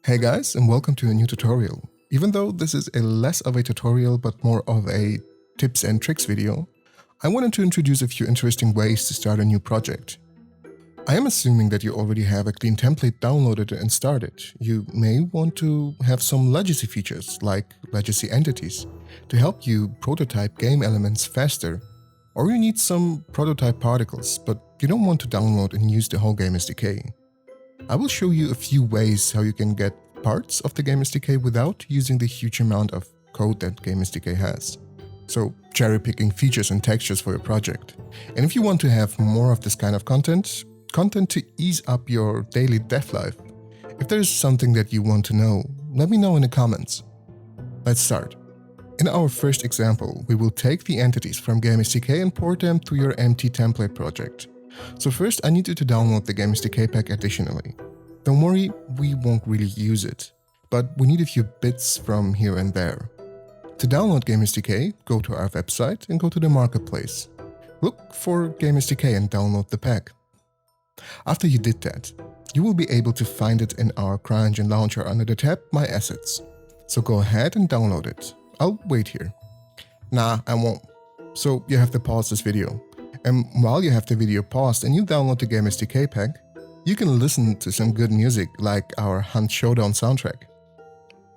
Hey guys, and welcome to a new tutorial. Even though this is a less of a tutorial but more of a tips and tricks video, I wanted to introduce a few interesting ways to start a new project. I am assuming that you already have a clean template downloaded and started. You may want to have some legacy features, like legacy entities, to help you prototype game elements faster. Or you need some prototype particles, but you don't want to download and use the whole GameSDK. I will show you a few ways how you can get parts of the GameSDK without using the huge amount of code that GameSDK has. So cherry-picking features and textures for your project. And if you want to have more of this kind of content to ease up your daily dev life, if there is something that you want to know, let me know in the comments. Let's start. In our first example, we will take the entities from GameSDK and port them to your empty template project. So first I need you to download the GameSDK pack additionally. Don't worry, we won't really use it, but we need a few bits from here and there. To download GameSDK, go to our website and go to the marketplace. Look for GameSDK and download the pack. After you did that, you will be able to find it in our CRYENGINE launcher under the tab My Assets. So go ahead and download it. I'll wait here. Nah, I won't. So you have to pause this video. And while you have the video paused and you download the GameSDK pack, you can listen to some good music like our Hunt Showdown soundtrack.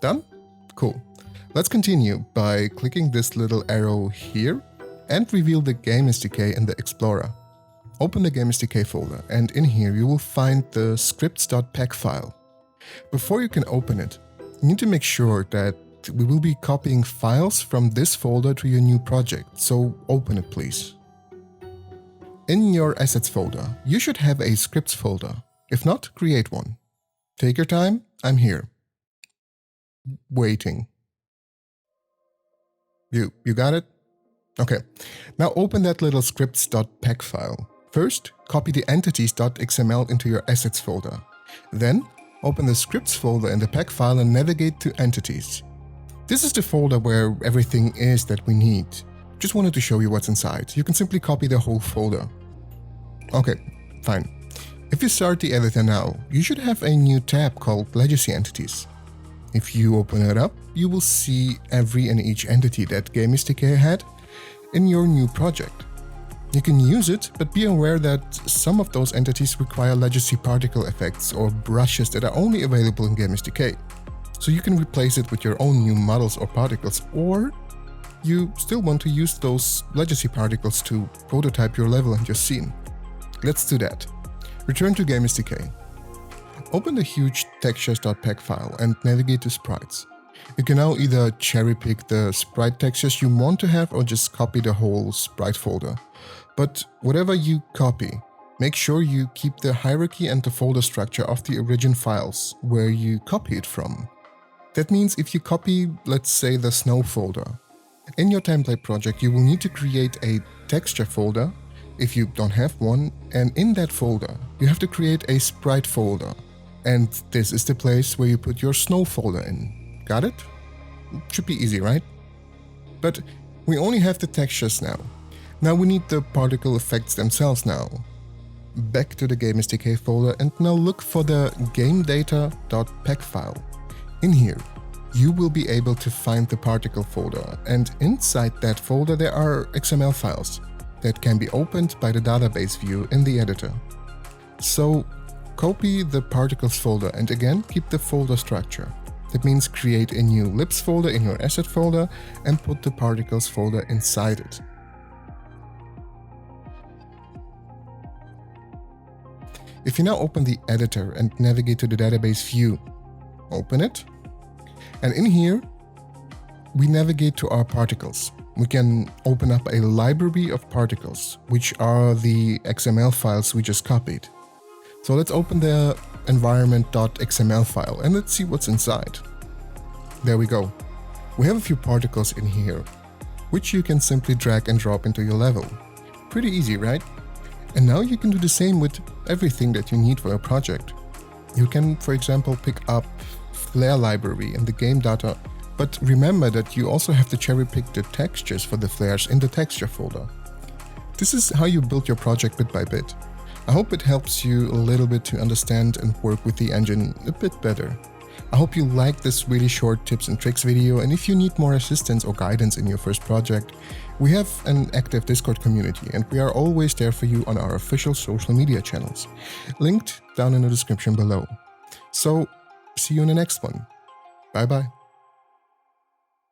Done? Cool. Let's continue by clicking this little arrow here and reveal the GameSDK in the Explorer. Open the GameSDK folder and in here you will find the scripts.pec file. Before you can open it, you need to make sure that we will be copying files from this folder to your new project, so open it please. In your assets folder, you should have a scripts folder. If not, create one. Take your time, I'm here. Waiting. You got it? Okay. Now open that little scripts.pec file. First, copy the entities.xml into your assets folder. Then, open the scripts folder in the pec file and navigate to entities. This is the folder where everything is that we need. Just wanted to show you what's inside. You can simply copy the whole folder. Okay, fine. If you start the editor now, you should have a new tab called Legacy Entities. If you open it up, you will see every and each entity that GameSDK had in your new project. You can use it, but be aware that some of those entities require legacy particle effects or brushes that are only available in GameSDK. So you can replace it with your own new models or particles, or you still want to use those legacy particles to prototype your level and your scene. Let's do that. Return to GameSDK. Open the huge textures.pec file and navigate to sprites. You can now either cherry pick the sprite textures you want to have or just copy the whole sprite folder. But whatever you copy, make sure you keep the hierarchy and the folder structure of the origin files where you copy it from. That means if you copy, let's say, the snow folder, in your template project you will need to create a texture folder if you don't have one, and in that folder you have to create a sprite folder, and this is the place where you put your snow folder in. Got it? Should be easy, right? But we only have the textures now. Now we need the particle effects themselves now. Back to the GameSDK folder and now look for the gamedata.pec file. In here, you will be able to find the particle folder, and inside that folder there are XML files that can be opened by the database view in the editor. So copy the particles folder and again keep the folder structure. That means create a new libs folder in your asset folder and put the particles folder inside it. If you now open the editor and navigate to the database view, open it. And in here, we navigate to our particles. We can open up a library of particles, which are the XML files we just copied. So let's open the environment.xml file and let's see what's inside. There we go. We have a few particles in here, which you can simply drag and drop into your level. Pretty easy, right? And now you can do the same with everything that you need for your project. You can, for example, pick up Flare library in the game data, but remember that you also have to cherry pick the textures for the flares in the texture folder. This is how you build your project bit by bit. I hope it helps you a little bit to understand and work with the engine a bit better. I hope you liked this really short tips and tricks video, and if you need more assistance or guidance in your first project, we have an active Discord community and we are always there for you on our official social media channels, linked down in the description below. So, see you in the next one. Bye bye.